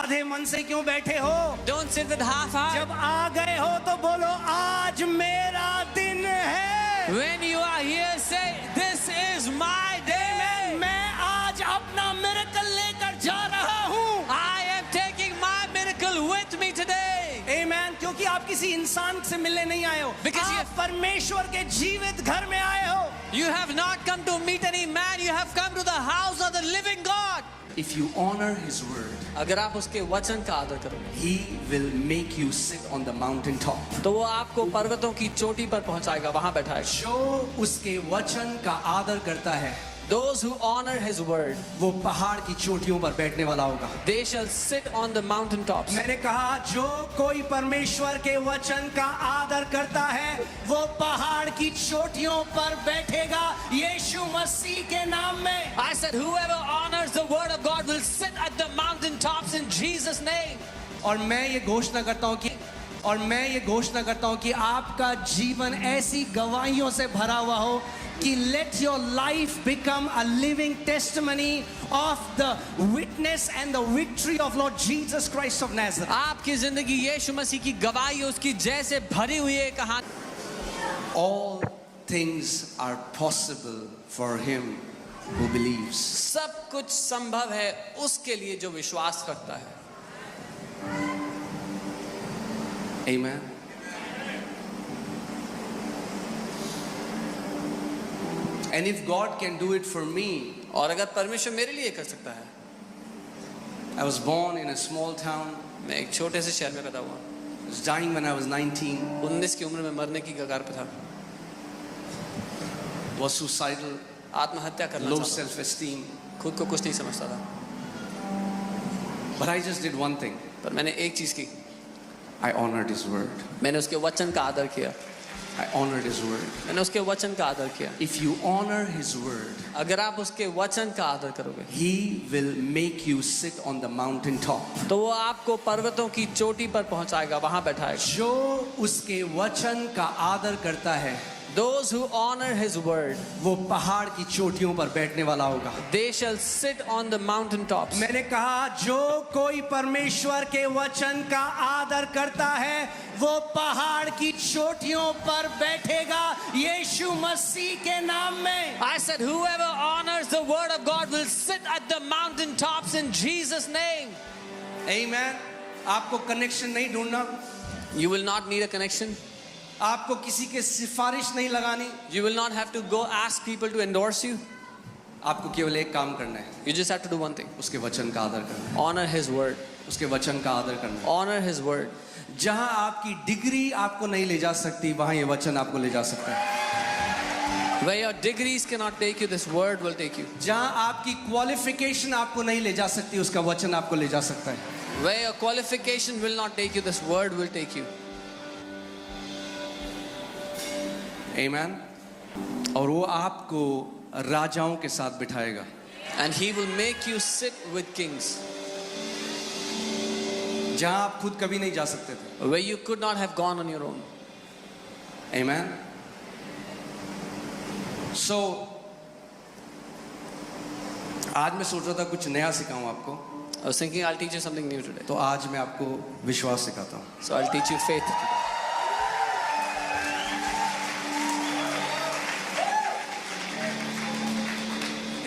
आधे मन से क्यों बैठे हो? Don't sit with half heart. जब आ गए हो तो बोलो आज मेरा दिन है। When you are here, say, this is my day. मैं आज अपना मिरेकल लेकर जा रहा हूँ। I am taking my miracle with me today. आमेन। क्योंकि आप किसी इंसान से मिलने नहीं आए हो, Because आप परमेश्वर के जीवित घर में आए हो। You have not come to meet any man, you have come to the house of the living God. If you honor His word, अगर आप उसके वचन का आदर करोगे, He will make you sit on the mountain top. तो वो आपको पर्वतों की चोटी पर पहुंचाएगा, वहां बैठाएगा। जो उसके वचन का आदर करता है, Those who honor His word, वो पहाड़ की चोटियों पर बैठने वाला होगा। they shall sit on the mountain tops. मैंने कहा जो कोई परमेश्वर के वचन का आदर करता है, वो पहाड़ की चोटियों पर बैठेगा यीशु मसीह के नाम में। I said, whoever honors the word of God will sit at the mountain tops in Jesus' name. और मैं ये घोषणा करता हूँ कि आपका जीवन ऐसी गवाहियों से भरा हुआ हो कि let your life become a living testimony of the witness and the victory of Lord Jesus Christ of Nazareth. आपकी जिंदगी यीशु मसीह की गवाही उसकी जैसे भरी हुई है कहानी। All things are possible for him who believes. सब कुछ संभव है उसके लिए जो विश्वास करता है। Amen. And if God can do it for me, और अगर परमेश्वर मेरे लिए कर सकता है। I was born in a small town. मैं एक छोटे से शहर में पैदा हुआ। I was dying when I was 19. 19 की उम्र में मरने की कगार पे था। Was suicidal, आत्महत्या करना low चाहता था। self-esteem. खुद को कुछ नहीं समझता था। But I just did one thing. पर मैंने एक चीज की, I honored His word. मैंने उसके वचन का आदर किया। I honored His word. मैंने उसके वचन का आदर किया। If you honor His word, अगर आप उसके वचन का आदर करोगे, He will make you sit on the mountain top. तो वो आपको पर्वतों की चोटी पर पहुंचाएगा, वहां बैठाएगा। जो उसके वचन का आदर करता है, Those who honor His word, वो पहाड़ की चोटियों पर बैठने वाला होगा। they shall sit on the mountain tops. मैंने कहा जो कोई परमेश्वर के वचन का आदर करता है, वो पहाड़ की चोटियों पर बैठेगा यीशु मसीह के नाम में। I said, whoever honors the word of God will sit at the mountain tops in Jesus' name. Amen. आपको कनेक्शन नहीं ढूंढना, You will not need a connection. आपको किसी के सिफारिश नहीं लगानी, You will not have to go ask people to endorse you. आपको केवल एक काम करना है, You just have to do one thing. उसके वचन का आदर करना है, Honor His word. उसके वचन का आदर करना है। Honor His word. जहां आपकी डिग्री आपको नहीं ले जा सकती, वहां ये वचन आपको ले जा सकता है। Where your degrees cannot take you, this word will take you. जहां आपकी क्वालिफिकेशन आपको नहीं ले जा सकती, उसका वचन आपको ले जा सकता है। Where your qualification will not take you, this word will take you. Amen. और वो आपको राजाओं के साथ बिठाएगा। And He will make you sit with kings. जहां आप खुद कभी नहीं जा सकते थे। Where you could not have gone on your own. Amen. So आज मैं सोच रहा था कुछ नया सिखाऊं आपको, I was thinking I'll teach you something new today. तो आज मैं आपको विश्वास सिखाता हूं। So I'll teach you faith.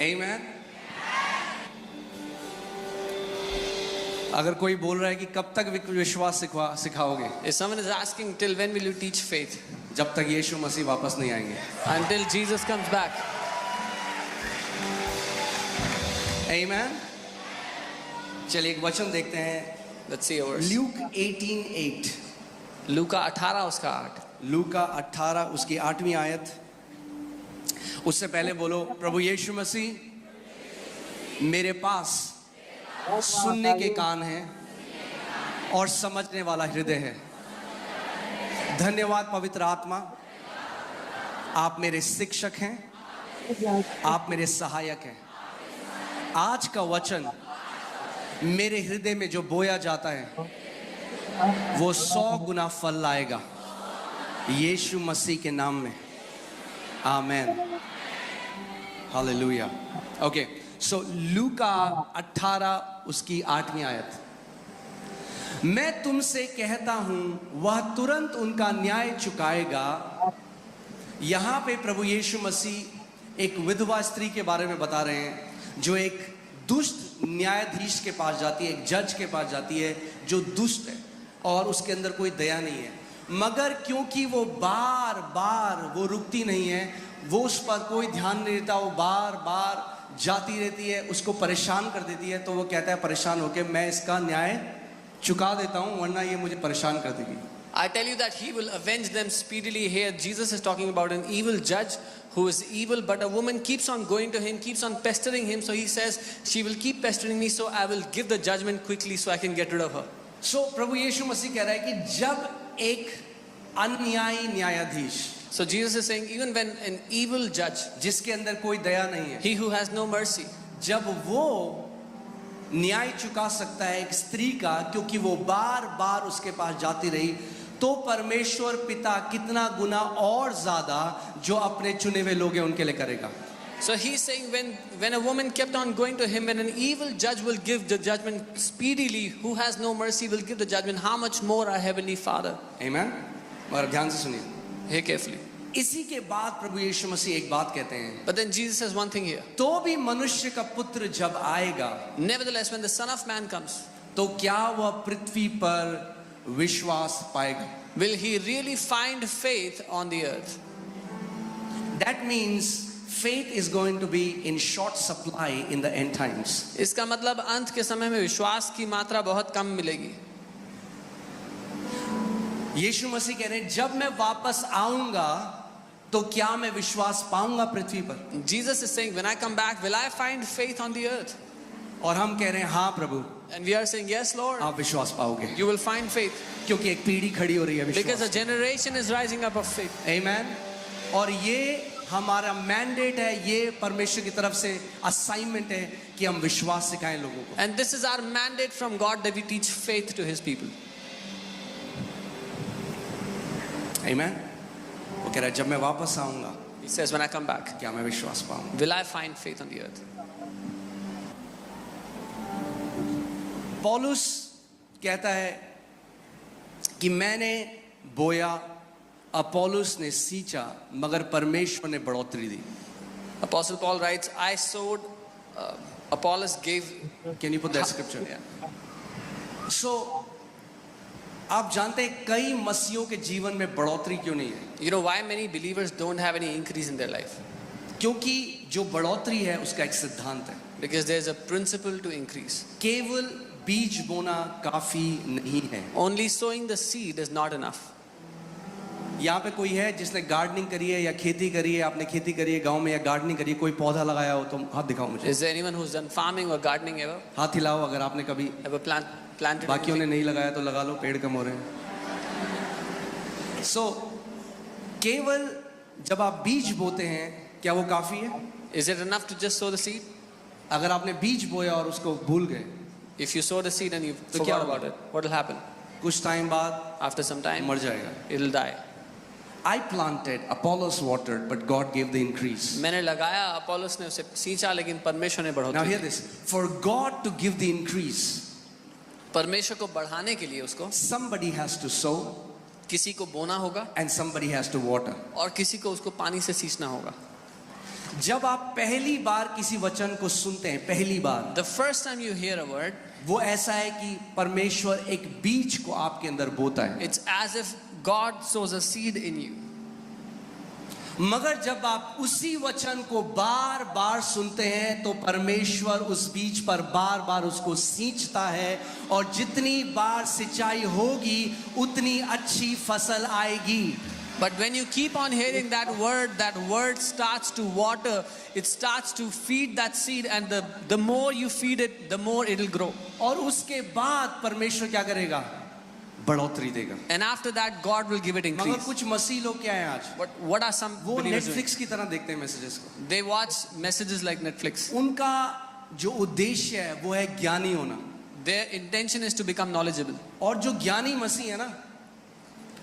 Amen. अगर कोई बोल रहा है कि कब तक विश्वास सिखाओगे, If someone is asking, till when will you teach faith? जब तक यीशु मसीह वापस नहीं आएंगे। Until Jesus comes back. Amen. चलिए एक वचन देखते हैं। Let's see a verse. Luke 18:8। लूका 18 उसका 8. लूका 18 उसकी 8वीं आयत। उससे पहले बोलो, प्रभु यीशु मसीह, मेरे पास सुनने के कान हैं और समझने वाला हृदय है। धन्यवाद पवित्र आत्मा, आप मेरे शिक्षक हैं, आप मेरे सहायक हैं। आज का वचन मेरे हृदय में जो बोया जाता है, वो 100 गुना फल लाएगा यीशु मसीह के नाम में। आमेन। हालेलुया। ओके, सो लूका 18 उसकी 8वीं आयत। मैं तुमसे कहता हूं वह तुरंत उनका न्याय चुकाएगा। यहां पे प्रभु यीशु मसीह एक विधवा स्त्री के बारे में बता रहे हैं जो एक दुष्ट न्यायाधीश के पास जाती है, एक जज के पास जाती है जो दुष्ट है और उसके अंदर कोई दया नहीं है, मगर क्योंकि वो बार बार वो रुकती नहीं है, वो उस पर कोई ध्यान नहीं देता, वो बार बार जाती रहती है, उसको परेशान कर देती है, तो वो कहता है परेशान होके मैं इसका न्याय चुका देता हूं वरना ये मुझे परेशान कर देगी। I tell you that he will avenge them speedily. Here Jesus is talking about an evil judge who is evil, but a woman keeps on going to him, keeps on pestering him, so he says she will keep pestering me, so I will give the judgment quickly so I can get rid of her. So प्रभु यीशु मसीह कह रहा है कि जब एक अन्यायी न्यायाधीश, So Jesus is saying even when an evil judge, जिसके अंदर कोई दया नहीं है, he who has no mercy, जब वो न्याय चुका सकता है एक स्त्री का क्योंकि वो बार बार उसके पास जाती रही, तो परमेश्वर पिता कितना गुना और ज्यादा जो अपने चुने हुए लोग हैं उनके लिए करेगा। so he's saying when a woman kept on going to him, when an evil judge will give the judgment speedily, who has no mercy will give the judgment, how much more our heavenly Father. आमीन। और ध्यान से सुनिए, Hear carefully. इसी के बाद प्रभु यीशु मसीह एक बात कहते हैं, But then Jesus says one thing here. तो भी मनुष्य का पुत्र जब आएगा Nevertheless, when the Son of Man comes, तो क्या वह पृथ्वी पर विश्वास पाएगा? will he really find faith on the earth? That means faith is going to be in short supply in the end times. इसका मतलब अंत के समय में विश्वास की मात्रा बहुत कम मिलेगी। यीशु मसीह कह रहे हैं जब मैं वापस आऊंगा तो क्या मैं विश्वास पाऊंगा पृथ्वी पर? Jesus is saying, when I come back, will I find faith on the earth? और हम कह रहे हैं हाँ प्रभु, And we are saying, yes, Lord, आप विश्वास पाओगे, you will find faith. क्योंकि एक पीढ़ी खड़ी हो रही है Because a विश्वास। generation is rising up of faith. आमीन। और ये हमारा मैंडेट है, ये परमेश्वर की तरफ से असाइनमेंट है कि हम विश्वास सिखाएं लोगों को। And this is our mandate from God that we teach faith to His people. आमीन। वो कह रहा है जब मैं वापस आऊंगा He says, when I come back, क्या मैं विश्वास पाऊंगा? will I find faith on the earth? पौलुस कहता है कि मैंने बोया, अपोलोस ने सींचा, मगर परमेश्वर ने बढ़ोतरी दी। Apostle Paul writes, I sowed, Apollos gave. Can you put that scripture? Yeah. So आप जानते हैं कई मसीहों के जीवन में बढ़ोतरी क्यों नहीं है? You know why many believers don't have any increase in their life? क्योंकि जो बढ़ोतरी है उसका एक सिद्धांत है, Because there's a principle to increase. केवल बीज बोना काफी नहीं है। Only sowing the seed is not enough. यहाँ पे कोई है जिसने गार्डनिंग करी है या खेती करी है, आपने खेती करी है गांव में या गार्डनिंग करी है, कोई पौधा लगाया हो तो हाथ दिखाओ मुझे। Is there anyone who's done farming or gardening ever? हाथ हिलाओ अगर आपने कभी, Ever planted? बाकियों ने anything? नहीं लगाया तो लगा लो, पेड़ कम हो रहे हैं। सो केवल जब आप बीज बोते हैं क्या वो काफी है? Is it enough to just sow the seed? अगर आपने बीज बोया और उसको भूल गए, If you sow the seed and you तो क्या forgot होगा? about it, what will happen? कुछ टाइम बाद After some time, मर जाएगा। it'll die. I planted, Apollos watered, but God gave the increase. मैंने लगाया, अपोलोस ने उसे सींचा, लेकिन परमेश्वर ने Now बढ़ोतरी hear the. this. For God to give the increase, परमेश्वर को बढ़ाने के लिए उसको somebody has to sow किसी को बोना होगा and somebody has to water. और किसी को उसको पानी से सींचना होगा। जब आप पहली बार किसी वचन को सुनते हैं, पहली बार, The first time you hear a word, वो ऐसा है कि परमेश्वर एक बीज को आपके अंदर बोता है। it's as if God sows a seed in you. मगर जब आप उसी वचन को बार बार सुनते हैं तो परमेश्वर उस बीज पर बार बार उसको सींचता है, और जितनी बार सिंचाई होगी उतनी अच्छी फसल आएगी। But when you keep on hearing that word starts to water, it starts to feed that seed, and the more you feed it, the more it'll grow. और उसके बाद परमेश्वर क्या करेगा? बढ़ोतरी देगा। And after that, God will give it मगर increase. कुछ मसीह लोग क्या हैं आज? But what are some वो believers doing? नेटफ्लिक्स की तरह देखते हैं मैसेजेस को। They watch messages like Netflix. उनका जो उद्देश्य है वो है ज्ञानी होना, Their intention is to become knowledgeable. और जो ज्ञानी मसीह है ना,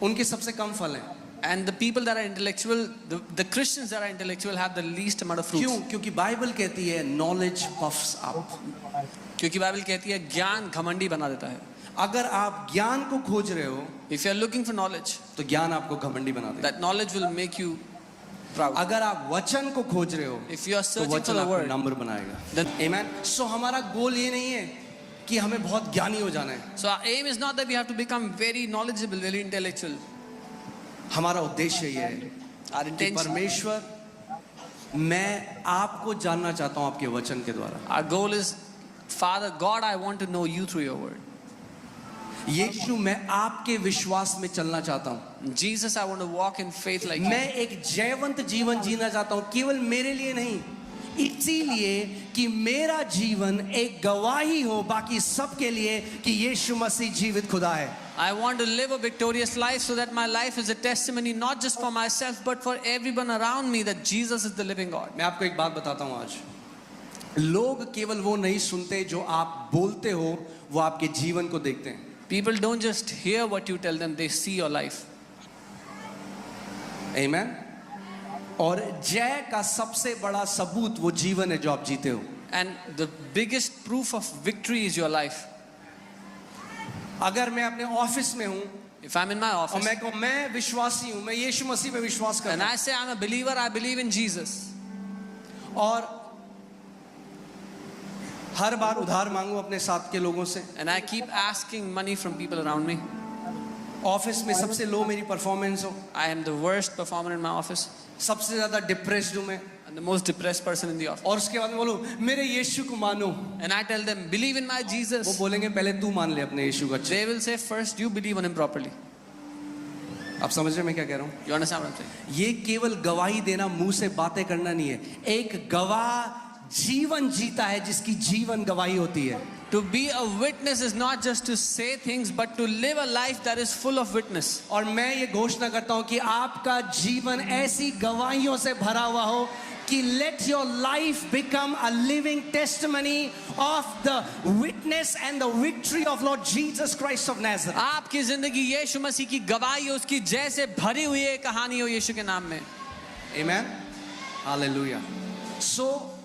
उनके सबसे कम फल हैं। And the people that are intellectual, the Christians that are intellectual have the least amount of fruits. क्यों? क्योंकि बाइबल कहती है नॉलेज पफ्स अप. क्योंकि बाइबल कहती है ज्ञान घमंडी बना देता है. अगर आप ज्ञान को खोज रहे हो If you are looking for knowledge, तो ज्ञान आपको घमंडी बना देगा. that knowledge will make you proud. अगर आप वचन को खोज रहे हो If you are तो searching for वचन the आपको word, नंबर बनाएगा. then आमेन. सो हमारा गोल ये नहीं है कि हमें बहुत ज्ञानी हो जाना है. so our aim is not that we have to become very knowledgeable, very intellectual. हमारा उद्देश्य ये है Our कि intention, परमेश्वर, मैं आपको जानना चाहता हूं आपके वचन के द्वारा. our goal is, Father God, I want to know you through your word. यीशु, मैं आपके विश्वास में चलना चाहता हूं. Jesus, I want to walk in faith like you. मैं एक जयवंत जीवन जीना चाहता हूं, केवल मेरे लिए नहीं, इसीलिए कि मेरा जीवन एक गवाही हो बाकी सबके लिए कि यीशु मसीह जीवित खुदा है. I want to live a victorious life so that my life is a testimony not just for myself but for everyone around me that Jesus is the living God. मैं आपको एक बात बताता हूं आज. लोग केवल वो नहीं सुनते जो आप बोलते हो, वो आपके जीवन को देखते हैं. People don't just hear what you tell them, they see your life. आमेन. और जय का सबसे बड़ा सबूत वो जीवन है जो आप जीते हो. And the biggest proof of victory is your life. अगर मैं अपने ऑफिस में हूं If I'm in my और office मैं कहूं मैं विश्वासी हूं, मैं यीशु मसीह पे विश्वास and करता I say I'm a believer, I believe in Jesus, हूं, और हर बार उधार मांगू अपने साथ के लोगों से, and I keep asking money from people around me, office में सबसे लो मेरी परफॉर्मेंस हो, I am the worst performer in my office सबसे ज्यादा डिप्रेस्ड हूं मैं, and the most depressed person in the office, और उसके बाद मैं बोलूं मेरे यीशु को मानो, and I tell them believe in my वो Jesus. बोलेंगे पहले तू मान ले अपने यीशु को. अच्छे, They will say first you believe on him properly. आप समझ रहे हैं मैं क्या कह रहा हूं? You understand what I'm saying? ये केवल गवाही देना, मुंह से बातें करना नहीं है. एक गवाह जीवन जीता है जिसकी जीवन गवाही होती है. To be a witness is not just to say things but to live a life that is full of witness. और मैं ये घोषणा करता हूं कि आपका जीवन ऐसी गवाहियों से भरा हुआ हो कि let your life become a living testimony of the witness and the victory of Lord Jesus Christ of Nazareth. आपकी जिंदगी यीशु मसीह की गवाही हो, उसकी जैसे भरी हुई है कहानी हो यीशु के नाम में. Amen. Hallelujah. So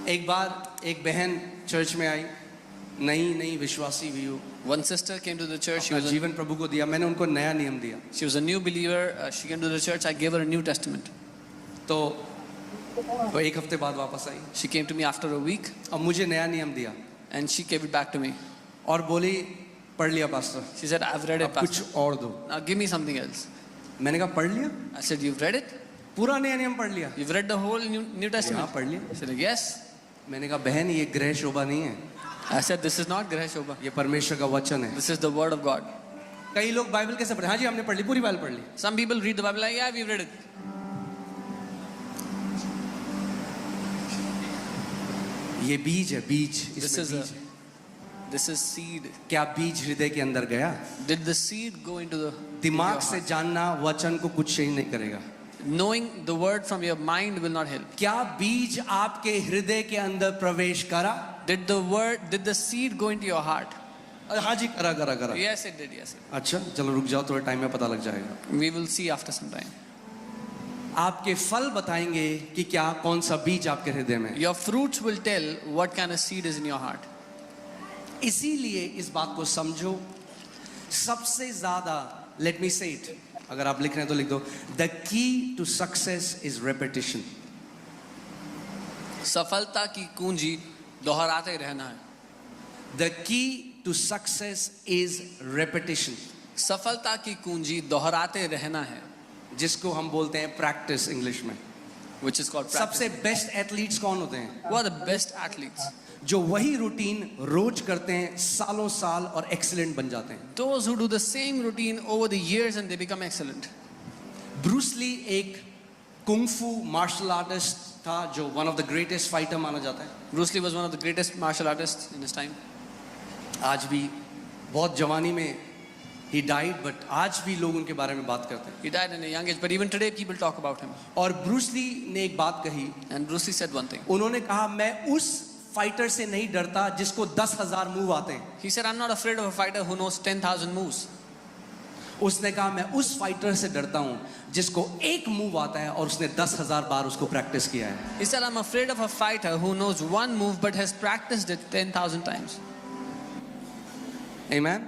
एक बार एक बहन चर्च में आई, नई विश्वासी भी हो, One sister came to the church. अपना जीवन प्रभु को दिया. मैंने उनको नया नियम दिया. She was a new believer. She came to the church. I gave her a New Testament. तो वो एक हफ्ते बाद वापस आई She came to me after a week और मुझे नया नियम दिया and she gave it back to me. और बोली पढ़ लिया pastor, She said, I've read it, अब Pastor. कुछ और दो. Now give me something else. मैंने कहा पढ़ लिया, I said, you've read it? पूरा नया नियम पढ़ लिया. You've read the whole New हाँ Testament? पढ़ लिया. She said, yes. मैंने कहा बहन ये ग्रह शोभा नहीं है, I said, this is not Greh Shobha. ये परमेश्वर का वचन है. This is the word of God. कई लोग बाइबल कैसे पढ़े? हाँ जी हमने पढ़ ली, पूरी बाइबल पढ़ ली. Some people read the Bible like, yeah, we've read it. ये बीज है, बीज. This इसमें is बीज है. this is seed. क्या बीज हृदय के अंदर गया? Did the seed go into the दिमाग into से your heart? जानना वचन को कुछ चेंज नहीं करेगा. Knowing the word from your mind will not help. क्या बीज आपके हृदय के अंदर प्रवेश करा? Did the seed go into your heart? हाँ जी करा. Yes, it did. Yes, it अच्छा चलो रुक जाओ, थोड़े टाइम में पता लग जाएगा. did. We will see after some time. आपके फल बताएंगे कि क्या कौन सा बीज आपके हृदय में है. Your fruits will tell what kind of seed is in your heart. इसीलिए इस बात को समझो. सबसे ज्यादा, लेट मी से इट, अगर आप लिख रहे हैं तो लिख दो, the key to success is repetition. सफलता की कुंजी दोहराते रहना है. The key to success is repetition, सफलता की कुंजी दोहराते रहना है, जिसको हम बोलते हैं प्रैक्टिस इंग्लिश में. which is called practice. सबसे बेस्ट एथलीट्स कौन होते हैं? Who are the best athletes? जो वही रूटीन रोज करते हैं, सालों साल, और एक्सीलेंट बन जाते हैं. Those who do the same routine over the years and they become excellent. Bruce Lee एक कुंग-फू मार्शल आर्टिस्ट था जो one of the greatest fighter माना जाता है. Bruce Lee was one of the greatest martial artists in his time. आज भी बहुत जवानी में he died, but आज भी लोग उनके बारे में बात करते हैं. He died in a young age, but even today people talk about him. और ब्रूस ली ने एक बात कही. And Bruce Lee said one thing. उन्होंने कहा मैं उस फाइटर से नहीं डरता जिसको 10,000 मूव आते हैं. He said, I'm not afraid of a fighter who knows 10,000 moves. उसने कहा मैं उस फाइटर से डरता हूं जिसको एक मूव आता है और उसने 10,000 बार उसको प्रैक्टिस किया है. He said, I'm afraid of a fighter who knows one move but has practiced it 10,000 times. Amen.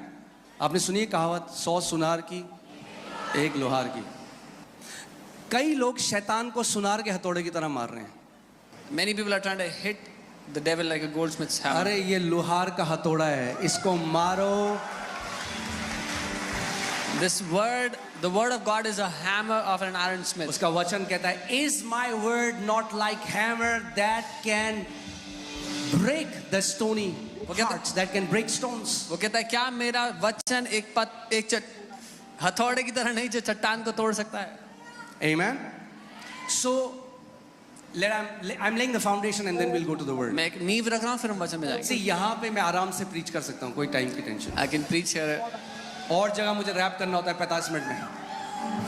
आपने सुनी है कहावत 100 सुनार की एक लोहार की. कई लोग शैतान को सुनार के हथौड़े की तरह मार रहे हैं. Many people are trying to hit the devil like a goldsmith's hammer. अरे ये लोहार का हथौड़ा है, इसको मारो. This word, the word of God is a hammer of an iron smith. उसका वचन कहता है, Is my word not like hammer that can break the stony hearts, that can break stones? वो कहता है क्या मेरा वचन एक हथौड़े की तरह नहीं जो चट्टान को तोड़ सकता है. Amen. So I'm laying the foundation and then we'll go to the word. मैं एक नींव रख रहा हूँ फिर हम वचन में जाएंगे. See, यहाँ पे मैं आराम से प्रीच कर सकता हूँ, कोई टाइम की tension. I can preach here. और जगह मुझे रैप करना होता है 45 मिनट में.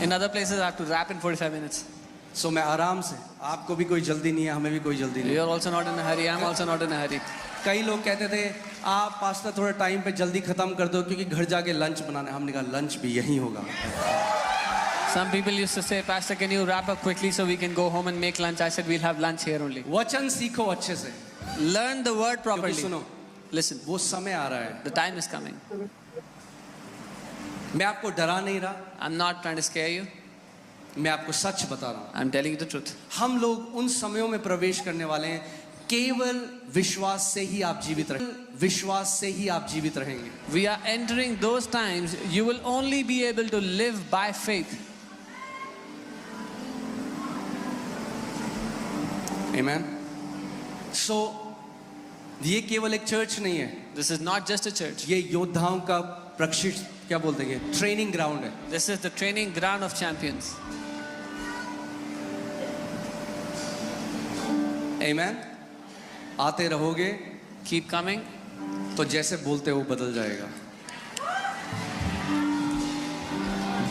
In other places I have to rap in 45 minutes. So मैं आराम से, आपको भी कोई जल्दी नहीं है, हमें भी कोई जल्दी नहीं है. You are also not in a hurry. I am also not in a hurry. कई लोग कहते थे आप पास्टर थोड़ा टाइम पे जल्दी खत्म कर दो क्योंकि घर जाके लंच बनाना है. हमने कहा लंच भी यहीं होगा. Some people used to say, Pastor, can you wrap up quickly so we can go home and make lunch? I said, we'll have lunch here only. वचन सीखो अच्छे से. Learn the word properly. क्योंकि सुनो, Listen, वो समय आ रहा है. the time is coming. मैं आपको डरा नहीं रहा, I'm not trying to scare you. मैं आपको सच बता रहा हूँ. I'm telling you the truth. हम लोग उन समयों में प्रवेश करने वाले हैं, केवल विश्वास से ही आप जीवित रहेंगे. विश्वास से ही आप जीवित रहेंगे. We are entering those times. You will only be able to live by faith. Amen. So ये केवल एक चर्च नहीं है. This is not just a church. ये योद्धाओं का प्रशिक्षण क्या बोलते हैं, ट्रेनिंग ग्राउंड है. This is the training ground of champions. Amen. आते रहोगे Keep coming. तो जैसे बोलते हो बदल जाएगा.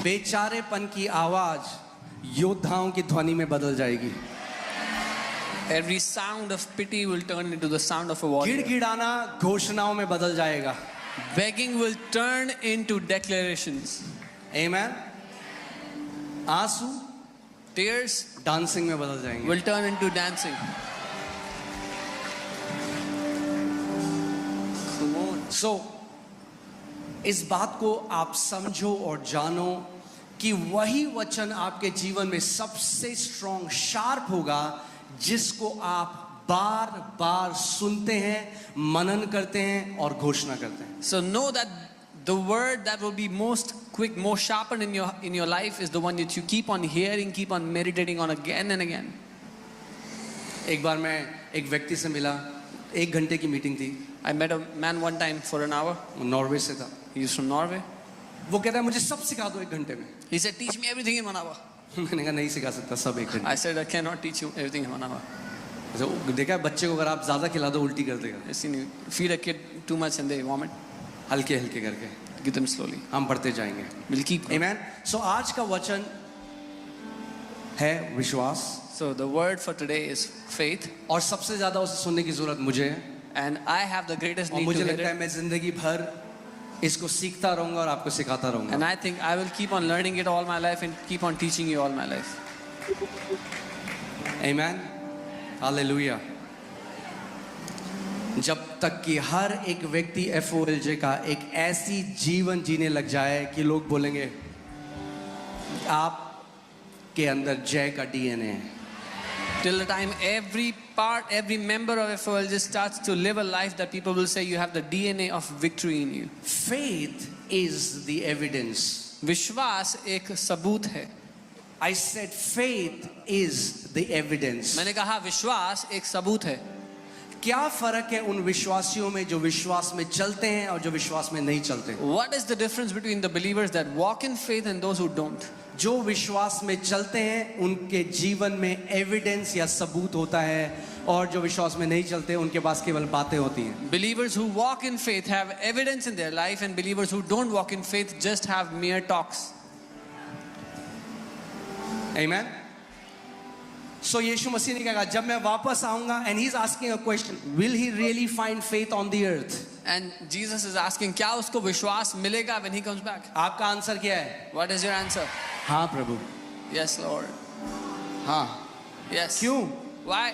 बेचारेपन की आवाज योद्धाओं की ध्वनि में बदल जाएगी. Every sound of pity will turn into the sound of a warrior. गिड़गिड़ाना घोषणाओं में बदल जाएगा. Begging will turn into declarations. Amen. आंसू Tears डांसिंग में बदल जाएंगे. will turn into dancing. Come on. So इस बात को आप समझो और जानो कि वही वचन आपके जीवन में सबसे स्ट्रॉन्ग शार्प होगा जिसको आप बार बार सुनते हैं, मनन करते हैं और घोषणा करते हैं. So know that the word that will be most quick, more sharpened in your life is the one that you keep on hearing, keep on meditating on again and again. एक बार मैं एक व्यक्ति से मिला, 1 घंटे की मीटिंग थी. I met a man one time for an hour. वो नॉर्वे से था. He is from Norway. वो कहता है मुझे सब सिखा दो 1 घंटे में. He said, teach me everything in 1 hour. मैंने कहा नहीं सिखा सकता सब 1 घंटे. I said, I cannot teach you everything in 1 hour. देखा बच्चे को अगर आप ज्यादा खिला दो उल्टी कर देगा. You see, feed a kid too much and they vomit. हल्के हल्के करके Give them slowly. हम बढ़ते जाएंगे. We'll keep going. Amen. So आज का वचन है विश्वास. So the word for today is faith. और सबसे ज्यादा उसे सुनने की जरूरत मुझे है. And I have the greatest और need to मुझे hear लगता है it. मैं जिंदगी भर इसको सीखता रहूंगा और आपको सिखाता रहूंगा. And I think I will keep on learning it all my life and keep on teaching you all my life. Amen. Hallelujah. जब तक कि हर एक व्यक्ति FOLJ का एक ऐसी जीवन जीने लग जाए कि लोग बोलेंगे आप के अंदर जय का DNA है. Till the time every member of FOL just starts to live a life that people will say you have the DNA of victory in you. Faith is the evidence. विश्वास एक सबूत है. I said faith is the evidence. मैंने कहा विश्वास एक सबूत है. क्या फर्क है उन विश्वासियों में जो विश्वास में चलते हैं और जो विश्वास में नहीं चलते? What is the difference between the believers that walk in faith and those who don't? जो विश्वास में चलते हैं उनके जीवन में एविडेंस या सबूत होता है और जो विश्वास में नहीं चलते उनके पास केवल बातें होती हैं. Believers who walk in faith have evidence in their life and believers who don't walk in faith just have mere talks. Amen. So यीशु मसीह ने कहा जब मैं वापस आऊंगा and he's asking a question, will he really find faith on the earth? And Jesus is asking, क्या उसको विश्वास मिलेगा when he comes back? आपका आंसर क्या है? What is your answer? हाँ प्रभु, Yes, Lord. हाँ. Yes. क्यों? Why?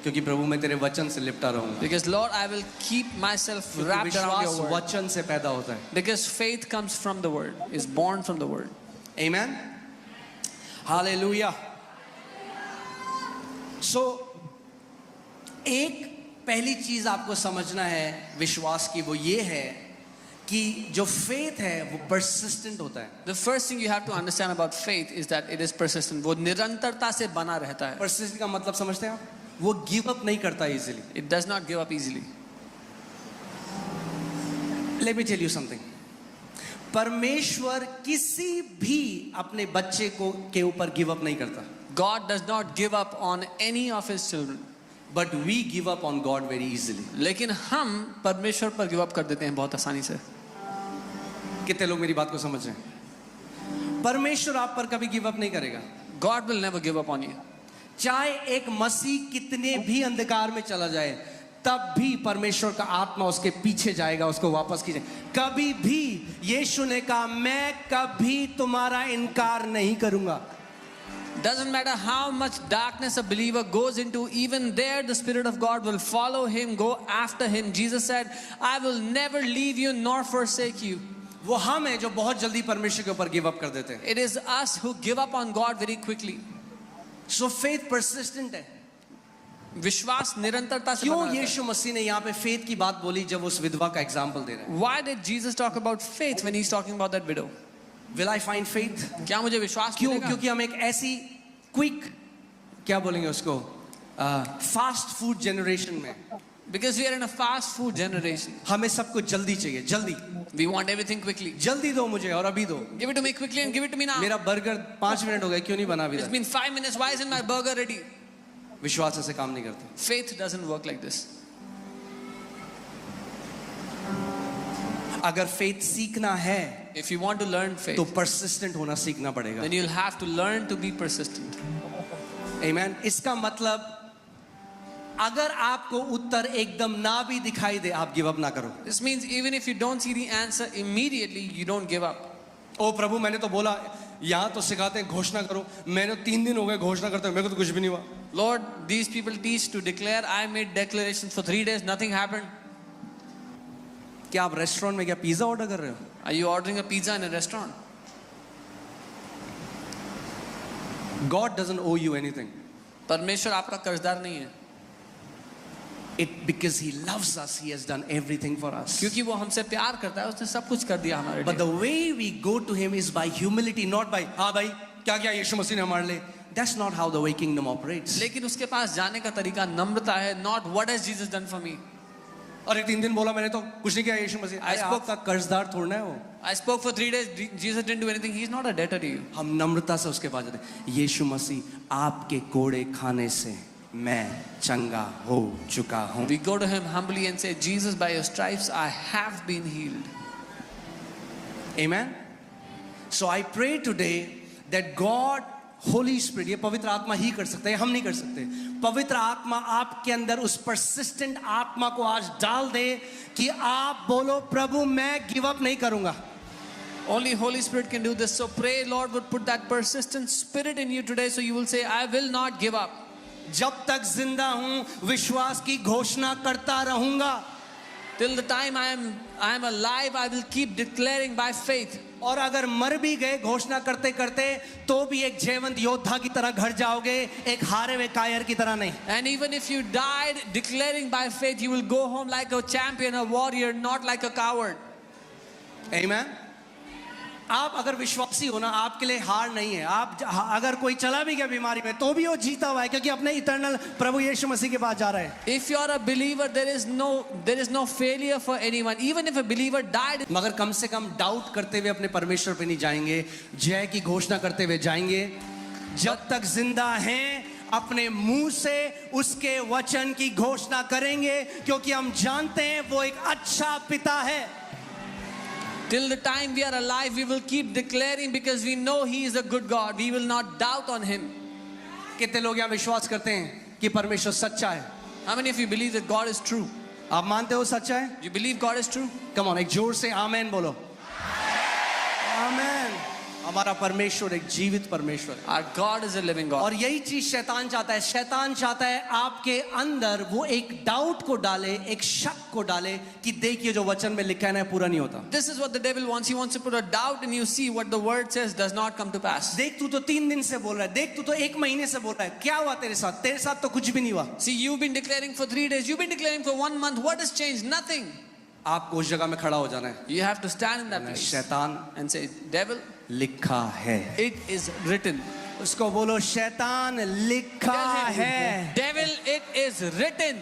क्योंकि प्रभु मैं तेरे वचन से लिपटा रहूंगा. Because Lord, I will keep myself क्योंकि wrapped around विश्वास your word. वचन से पैदा होता है. Because faith comes from the word, is born from the word. Amen. Hallelujah. So एक पहली चीज आपको समझना है विश्वास की, वो ये है कि जो फेथ है वो persistent होता है. The first thing you have to understand about faith is that it is persistent. वो निरंतरता से बना रहता है. Persistent का मतलब समझते हैं आप? वो गिव अप नहीं करता easily. It does not give up easily. Let me tell you something. परमेश्वर किसी भी अपने बच्चे को के ऊपर गिव अप नहीं करता. God does not give up on any of his children. But we give up on God very easily. लेकिन हम परमेश्वर पर गिव अप कर देते हैं बहुत आसानी से. कितने लोग मेरी बात को समझ रहे हैं? परमेश्वर आप पर कभी गिव अप नहीं करेगा. God will never give up on you. चाहे एक मसीह कितने भी अंधकार में चला जाए, तब भी परमेश्वर का आत्मा उसके पीछे जाएगा, उसको वापस खींचेगा. कभी भी यीशु ने कहा, मैं कभी तुम्हारा इनकार नहीं करूंगा. Doesn't matter how much darkness a believer goes into, even there the Spirit of God will follow him, go after him. Jesus said, I will never leave you nor forsake you. वो हम हैं जो बहुत जल्दी परमेश्वर के ऊपर give up कर देते हैं. It is us who give up on God very quickly. So faith persistent है. विश्वास निरंतरता से क्यों बना रहता है. यीशु मसीह ने यहाँ पे फेथ की बात बोली जब उस विधवा का एग्जाम्पल दे रहे हैं? Why did Jesus talk about faith when he's talking about that widow? Will I find faith? क्या मुझे विश्वास क्यों? मिलेगा? क्योंकि हम एक ऐसी क्विक, क्या बोलेंगे उसको, फास्ट फूड जनरेशन में. Because we are in a fast food generation. हमें सब कुछ जल्दी चाहिए, जल्दी. We want everything quickly. जल्दी दो मुझे और अभी दो. Give it to me quickly and give it to me now. मेरा बर्गर 5 मिनट हो गए, क्यों नहीं बना अभी It's तक? been 5 minutes. Why isn't my burger ready? विश्वास ऐसे काम नहीं करता. Faith doesn't work like this. अगर फेथ सीखना है If you want to learn faith, तो persistent होना सीखना पड़ेगा. then you'll have to learn to be persistent. Amen. इसका मतलब अगर आपको उत्तर एकदम ना भी दिखाई दे, आप गिव अप ना करो. This means even if you don't see the answer immediately, you don't give up. ओ प्रभु, मैंने तो बोला, यहाँ तो सिखाते हैं घोषणा करो. मैंने 3 दिन हो गए घोषणा करते हैं, मेरे को तो कुछ भी नहीं हुआ. Lord, these people teach to declare. I made declarations for 3 days, nothing happened. क्या आप रेस्टोरेंट में क्या पिज्जा ऑर्डर कर रहे हो? Are you ordering a pizza in a restaurant? God doesn't owe you anything. परमेश्वर आपका कर्जदार नहीं है. Because He loves us, He has done everything for us. क्योंकि वो हमसे प्यार करता है, उसने सब कुछ कर दिया हमारे But लिए. the way we go to Him is by humility, not by हाँ भाई क्या क्या यीशु मसीह ने हमारे लिए. That's not how the way kingdom operates. लेकिन उसके पास जाने का तरीका नम्रता है. Not what has Jesus done for me. अरे 3 दिन बोला मैंने तो कुछ नहीं किया यीशु मसीह. I spoke- आपका कर्जदार थोड़ा है वो. I spoke for 3 days. Jesus didn't do anything. He's not a debtor to you. हम नम्रता से उसके पास जाते हैं. यीशु मसीह, आपके कोड़े खाने से मैं चंगा हो चुका हूँ. We go to him humbly and say, Jesus, by your stripes I have been healed. Amen. So I pray today that God, Holy Spirit, ये पवित्र आत्मा ही कर सकता है, हम नहीं कर सकते. पवित्र आत्मा आपके अंदर उस persistent आत्मा को आज डाल दे कि आप बोलो, प्रभु मैं गिव अप नहीं करूंगा. Only Holy Spirit can do this. So pray, Lord would put that persistent spirit in you today, so you will say, I will not give up. जब तक जिंदा हूं विश्वास की घोषणा करता रहूंगा. Till the time I am alive, I will keep declaring by faith. और अगर मर भी गए घोषणा करते करते, तो भी एक जयवंत योद्धा की तरह घर जाओगे, एक हारे हुए कायर की तरह नहीं. And even if you died declaring by faith, you will go home like a champion, a warrior, not like a coward. Amen. आप अगर विश्वासी हो ना, आपके लिए हार नहीं है. आप अगर कोई चला भी गया बीमारी में, तो भी वो जीता हुआ है, क्योंकि अपने इटर्नल प्रभु यीशु मसीह के पास जा रहा है. If you are a believer, there is no failure for anyone. Even if a believer died, मगर कम से कम डाउट करते हुए अपने परमेश्वर पे नहीं जाएंगे, जय की घोषणा करते हुए जाएंगे. जब तक जिंदा हैं अपने मुंह से उसके वचन की घोषणा करेंगे, क्योंकि हम जानते हैं वो एक अच्छा पिता है. till the time we are alive, we will keep declaring because we know He is a good God. We will not doubt on Him. कितने लोग यहाँ विश्वास करते हैं कि परमेश्वर सच्चा है? How many of you believe that God is true? आप मानते हो सच्चा है? You believe God is true? Come on, एक जोर से आमेन बोलो। आमेन। हमारा परमेश्वर एक जीवित परमेश्वर है। Our God is a living God. और यही चीज शैतान चाहता है। शैतान चाहता है आपके अंदर वो एक डाउट को डाले, एक शक को डाले कि देखिए जो वचन में लिखा है ना पूरा नहीं होता। This is what the devil wants. He wants to put a doubt in you. See what the word says does not come to pass. देख तू तो 3 दिन से बोल रहा है, देख तू तो 1 महीने से बोल रहा है, क्या हुआ तेरे साथ? तेरे साथ तो कुछ भी नहीं हुआ। See, you've been declaring for 3 days. You've been declaring for 1 month. What has changed? Nothing. आपको उस जगह में खड़ा हो जाना है। You have to stand in that place शैतान and say, devil, लिखा है। it is written. उसको बोलो शैतान लिखा Tell him, है। devil, it is written.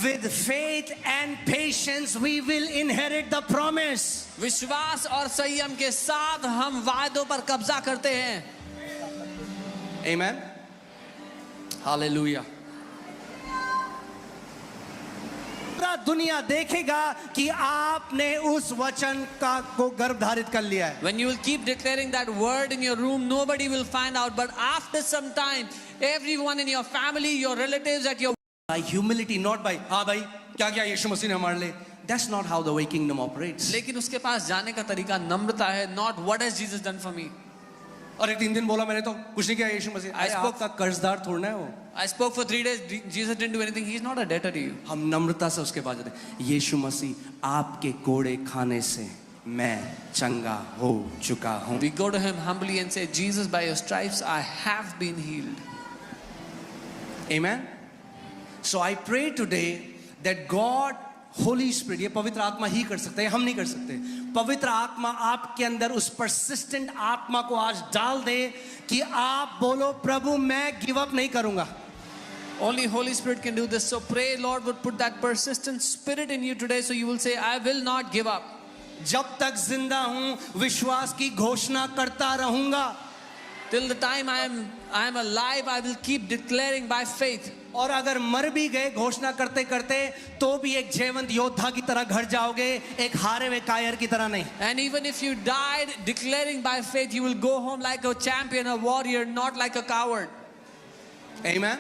With faith and patience we will inherit the promise. विश्वास और संयम के साथ हम वायदों पर कब्जा करते हैं। Amen. Hallelujah. पूरा दुनिया देखेगा कि आपने उस वचन का को गर्भ धारित कर लिया है। When you will keep declaring that word in your room, nobody will find out. But after some time, everyone in your family, your relatives, at your By humility, not by हाँ भाई क्या क्या यीशु मसीह ने हमारे लिए। That's not how the way kingdom operates. लेकिन उसके पास जाने का तरीका नम्रता है, not what has Jesus done for me. और एक 3 दिन बोला मैंने तो कुछ नहीं किया यीशु मसीह। I spoke- आपका कर्जदार थोड़ा है वो। I spoke for 3 days. Jesus didn't do anything. He's not a debtor to you. हम नम्रता से उसके पास जाते हैं। यीशु मसीह आपके कोड़े खाने से मैं चंगा हो चुका हूँ। We go to him humbly and say, Jesus, by your stripes, I have been healed. Amen. So I pray today that God, Holy Spirit, ये पवित्र आत्मा ही कर सकते हैं, हम नहीं कर सकते। पवित्र आत्मा आपके अंदर उस persistent आत्मा को आज डाल दे कि आप बोलो प्रभु मैं गिव अप नहीं करूंगा। Only Holy Spirit can do this. So pray, Lord would put that persistent spirit in you today, so you will say, I will not give up. जब तक जिंदा हूं विश्वास की घोषणा करता रहूंगा। Till the time I am alive, I will keep declaring by faith. और अगर मर भी गए घोषणा करते करते तो भी एक जयवंत योद्धा की तरह घर जाओगे, एक हारे हुए कायर की तरह नहीं। And even if you died declaring by faith, you will go home like a champion, a warrior, not like a coward. Amen.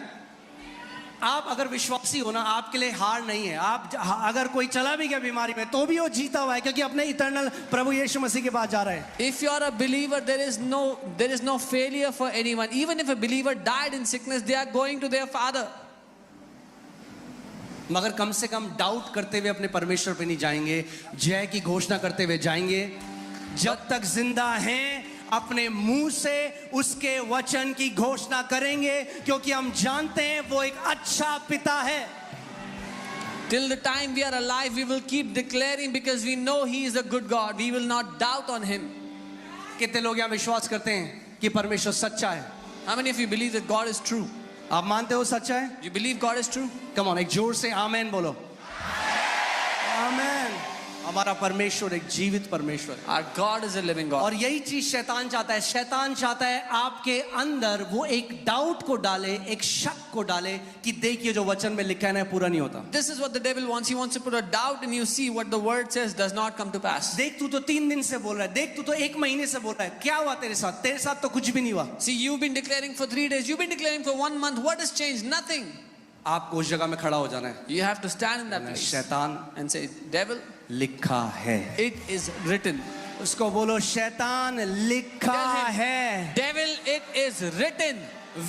आप अगर विश्वासी हो ना, आपके लिए हार नहीं है। आप अगर कोई चला भी गया बीमारी में तो भी वो जीता हुआ है, क्योंकि अपने इटर्नल प्रभु यीशु मसीह के पास जा रहा है। If you are a believer, there is no failure for anyone. Even if a believer died in sickness, they are going to their Father. मगर कम से कम डाउट करते हुए अपने परमेश्वर पे नहीं जाएंगे, जय की घोषणा करते हुए जाएंगे। जब तक जिंदा हैं अपने मुंह से उसके वचन की घोषणा करेंगे, क्योंकि हम जानते हैं वो एक अच्छा पिता है। Till the time we are alive, we will keep declaring because we know He is a good God. We will not doubt on Him. कितने लोग यहाँ विश्वास करते हैं कि परमेश्वर सच्चा है? How many of you believe that God is true? आप मानते हो सच्चा है? You believe God is true? Come on, एक जोर से आमेन बोलो। आमेन। हमारा परमेश्वर एक जीवित परमेश्वर है। Our God is a living God. और यही चीज शैतान चाहता है। शैतान चाहता है आपके अंदर वो एक डाउट को डाले, एक शक को डाले कि देखिए जो वचन में लिखा है ना पूरा नहीं होता। This is what the devil wants. He wants to put a doubt in you. See what the word says does not come to pass. देख तू तो 3 दिन से बोल रहा है, देख तू तो 1 महीने से बोल रहा है, क्या हुआ तेरे साथ? तेरे साथ तो कुछ भी नहीं हुआ। See, you've been declaring for 3 days. You've been declaring for 1 month. What has changed? Nothing. आपको उस जगह में खड़ा हो जाना है। You have to stand in that place शैतान and say, devil, लिखा है। it is written. उसको बोलो शैतान लिखा Tell him, है। devil, it is written.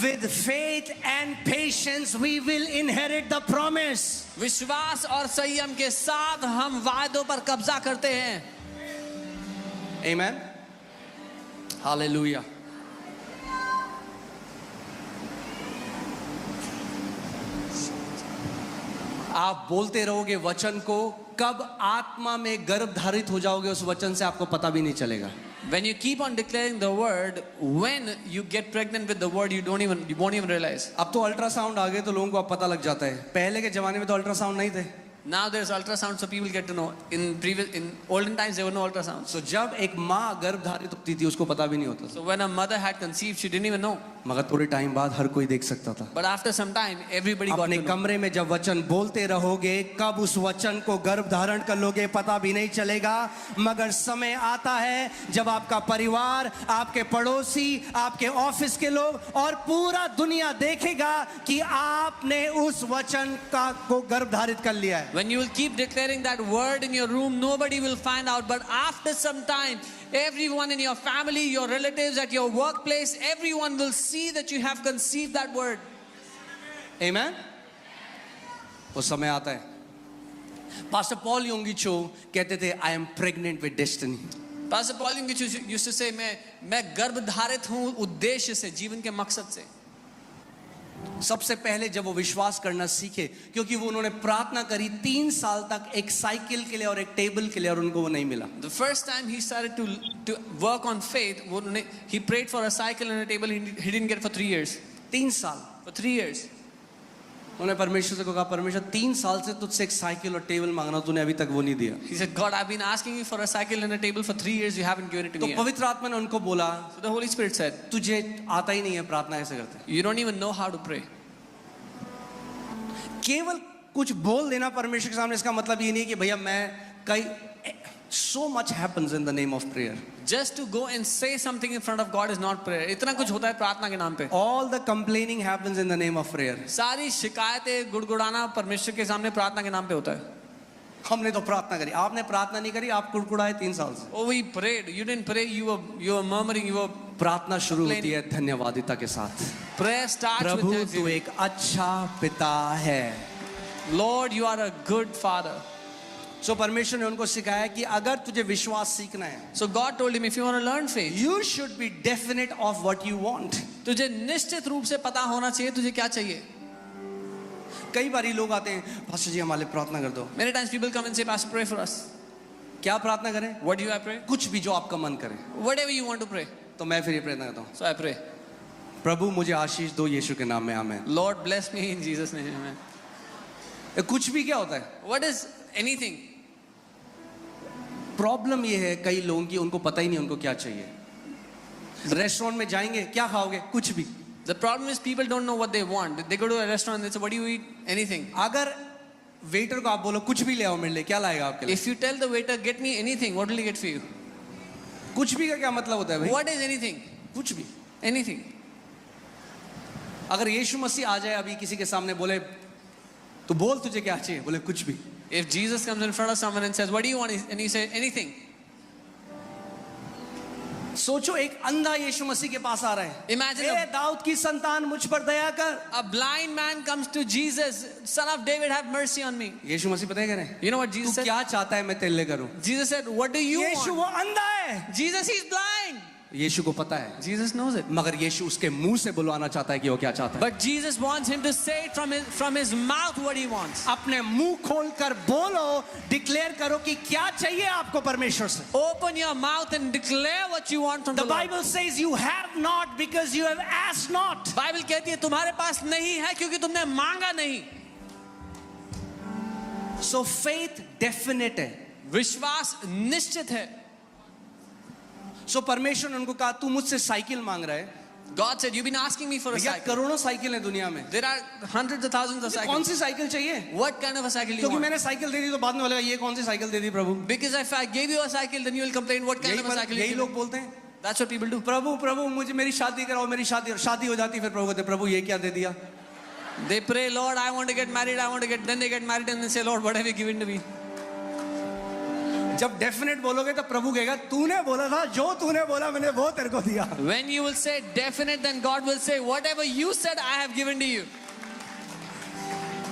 With faith and patience we will inherit the promise. विश्वास और संयम के साथ हम वायदों पर कब्जा करते हैं। Amen. Hallelujah. आप बोलते रहोगे वचन को, कब आत्मा में गर्भ धारित हो जाओगे उस वचन से आपको पता भी नहीं चलेगा। When you keep on declaring the word, when you get pregnant with the word, you won't even realize. अब तो अल्ट्रासाउंड आ गए तो लोगों को अब पता लग जाता है। पहले के जमाने में तो अल्ट्रासाउंड नहीं थे। Now there's ultrasound, so people get to know. In olden times, there were no ultrasounds. तो जब एक माँ गर्भ धारित होती थी उसको पता भी नहीं होता था, So when a mother had conceived, she didn't even know. मगर थोड़े टाइम बाद हर कोई देख सकता था। But after some time, everybody got अपने to know. कमरे में जब वचन बोलते रहोगे, कब उस वचन को गर्भ धारण कर लोगे पता भी नहीं चलेगा। मगर समय आता है जब आपका परिवार, आपके पड़ोसी, आपके ऑफिस के लोग और पूरा दुनिया देखेगा कि आपने उस वचन का को गर्भ धारित कर लिया है। When you will keep declaring that word in your room, nobody will find out. But after some time, everyone in your family, your relatives, at your workplace, everyone will see that you have conceived that word. Amen? वो समय आता है. Pastor Paul Yonggi Cho कहते थे, I am pregnant with destiny. Pastor Paul used to say, मैं गर्भधारित हूँ उद्देश्य से, जीवन के मकसद से. सबसे पहले जब वो विश्वास करना सीखे, क्योंकि वो उन्होंने प्रार्थना करी 3 साल तक एक साइकिल के लिए और एक टेबल के लिए, और उनको वो नहीं मिला. The first time he started to work on faith, he prayed for a cycle and a table. He didn't get it for 3 years. 3 साल. For 3 years. उन्होंने परमेश्वर से कहा, परमेश्वर 3 साल से तुझसे एक साइकिल और टेबल मांगना, तूने अभी तक वो नहीं दिया. He said, God, I've been asking you for a cycle and a table for 3 years. You haven't given it to तो me yet. पवित्र आत्मा ने उनको बोला, So the Holy Spirit said, तुझे आता ही नहीं है प्रार्थना कैसे करते. you don't even know how to pray. केवल कुछ बोल देना परमेश्वर के सामने, इसका मतलब ये नहीं कि भैया मैं कई so much happens in the name of prayer. Just to go and say something in front of God is not prayer. इतना कुछ होता है प्रार्थना के नाम पे. All the complaining happens in the name of prayer. सारी शिकायतें गुड़गुड़ाना परमेश्वर के सामने प्रार्थना के नाम पे होता है. हमने तो प्रार्थना करी, आपने प्रार्थना नहीं करी, आप कुड़कुड़ाए 3 साल से. Oh, we prayed. You didn't pray. You were murmuring. You were. प्रार्थना शुरू होती है धन्यवादिता के साथ. Prayer starts with प्रभु तू thanksgiving. एक अच्छा पिता है. Lord, you are a good father. सो परमेश्वर ने उनको सिखाया कि अगर तुझे विश्वास सीखना है, So God told him, if you want to learn faith, you should be definite of what you want. तुझे निश्चित रूप से पता होना चाहिए तुझे क्या चाहिए. कई बारी लोग आते हैं, पास्टर जी हमारे लिए प्रार्थना कर दो. Many times people come and say, Pastor, pray for us. क्या प्रार्थना करें? What do I pray? कुछ भी जो आपका मन करे. Whatever you want to pray. तो मैं फिर ये प्रार्थना करता हूँ, So I pray. प्रभु मुझे आशीष दो यीशु के नाम में, आमीन. Lord, bless me in Jesus' name. Amen. कुछ भी क्या होता है? What is anything? प्रॉब्लम ये है कई लोगों की, उनको पता ही नहीं उनको क्या चाहिए. रेस्टोरेंट में जाएंगे, क्या खाओगे? कुछ भी. The problem is people don't know what they want. They go to a restaurant and they say, what do you eat? Anything. अगर वेटर को आप बोलो कुछ भी ले आओ मेरे लिए, क्या लाएगा आपके लिए? If you tell the waiter, get me anything, what will he get for you? कुछ भी का क्या मतलब होता है भाई? What is anything? कुछ भी. Anything. अगर यीशु मसीह आ जाए अभी किसी के सामने, बोले तो बोल तुझे क्या चाहिए, बोले कुछ भी. If Jesus comes in front of someone and says, what do you want? And he says, anything. सोचो एक अंधा यीशु मसीह के पास आ रहा है. Imagine ए दाऊद की संतान मुझ पर दया कर. a blind man comes to Jesus, son of David, have mercy on me. यीशु मसीह पता है क्या रहे? You know what तू Jesus said? क्या चाहता है मैं तेरे लिए करूं? Jesus said, what do you Yeshu want? वो अंधा है. Jesus, he's blind. यीशु को पता है, Jesus knows it. मगर यीशु उसके मुंह से बुलवाना चाहता है कि वो क्या चाहता है. But Jesus wants him to say it from his mouth what he wants. अपने मुंह खोलकर बोलो, डिक्लेयर करो कि क्या चाहिए आपको परमेश्वर से. Open your mouth and declare what you want from the The Lord. Bible says you have not because you have asked not. Bible कहती है तुम्हारे पास नहीं है क्योंकि तुमने मांगा नहीं. So faith definite है. विश्वास निश्चित है. So परमेश्वर ने उनको कहा तू मुझसे साइकिल मांग रहा है. God said, you've been asking me for a भैया cycle. करोड़ों साइकिल है दुनिया में. There are hundreds of thousands of कौन cycles. सी साइकिल चाहिए? What kind of a cycle do you क्योंकि want? मैंने साइकिल दे दी तो बाद में बोलेगा ये कौन सी साइकिल दे दी प्रभु. Because if I gave you a cycle, then you will complain what kind of a cycle you यही give लोग me. बोलते हैं, That's what people do. प्रभु प्रभु मुझे मेरी शादी कराओ, मेरी शादी हो जाती, फिर प्रभु कहते प्रभु ये क्या दे दिया. They pray, Lord, I want to get married, then they get married and they say, Lord, what have you given to me? जब डेफिनेट बोलोगे तो प्रभु कहेगा तूने बोला था, जो तूने बोला मैंने वो तेरे को दिया. When you will say definite, then God will say, whatever you said, I have given to you.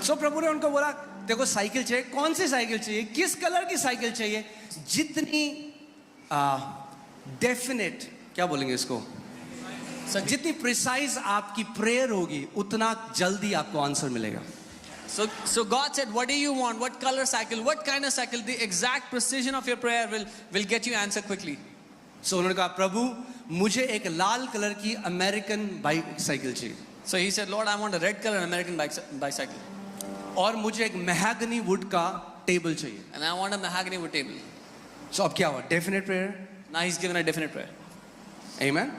सो प्रभु ने उनको बोला देखो साइकिल चाहिए, कौन सी साइकिल चाहिए, किस कलर की साइकिल चाहिए. जितनी डेफिनेट क्या बोलेंगे इसको, जितनी प्रिसाइज आपकी प्रेयर होगी उतना जल्दी आपको आंसर मिलेगा. So God said, what do you want? What color cycle? What kind of cycle? The exact precision of your prayer will get you answer quickly. सो उन्होंने कहा प्रभु मुझे एक लाल कलर की अमेरिकन बाइक साइकिल चाहिए. So he said, Lord, I want a red color American bicycle. और मुझे एक महगनी would का टेबल चाहिए. And I want a mahogany wood table. सो अब क्या हुआ? Definite prayer. Now he's given a definite prayer. आमेन.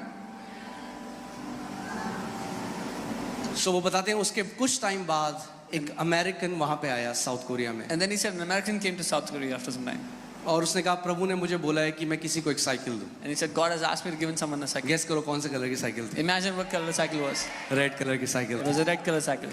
सो वो बताते हैं उसके कुछ टाइम बाद एक अमेरिकन वहां पे आया साउथ कोरिया में. And then he said, an American came to South Korea after some time. और उसने कहा प्रभु ने मुझे बोला है कि मैं किसी को एक साइकिल दूं. And he said, God has asked me to give someone a cycle. Guess करो कौन से कलर की साइकिल थी? Imagine what color the cycle was. Red colour की साइकिल It थी. was a red color cycle.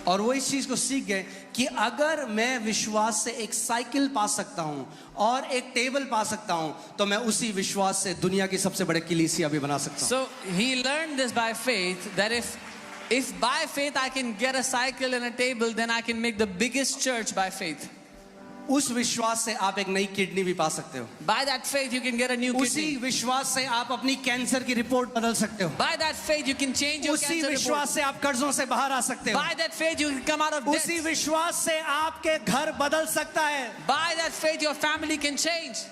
और वो इस चीज को सीख गए कि अगर मैं विश्वास से एक साइकिल पा सकता हूं और एक टेबल पा सकता हूं तो मैं उसी विश्वास से दुनिया की सबसे बड़े कलीसिया भी बना सकता हूं. So he learned this by faith, that if by faith I can get a cycle and a table, then I can make the biggest church by faith. उस विश्वास से आप एक नई किडनी भी पा सकते हो. By that faith you can get a new उसी kidney. विश्वास से आप अपनी कैंसर की रिपोर्ट बदल सकते हो. By that faith you can change your उसी cancer report. विश्वास से आप कर्जों से बाहर आ सकते हो. By that faith you can come out of उसी debt. विश्वास से आपके घर बदल सकता है. By that faith your family can change.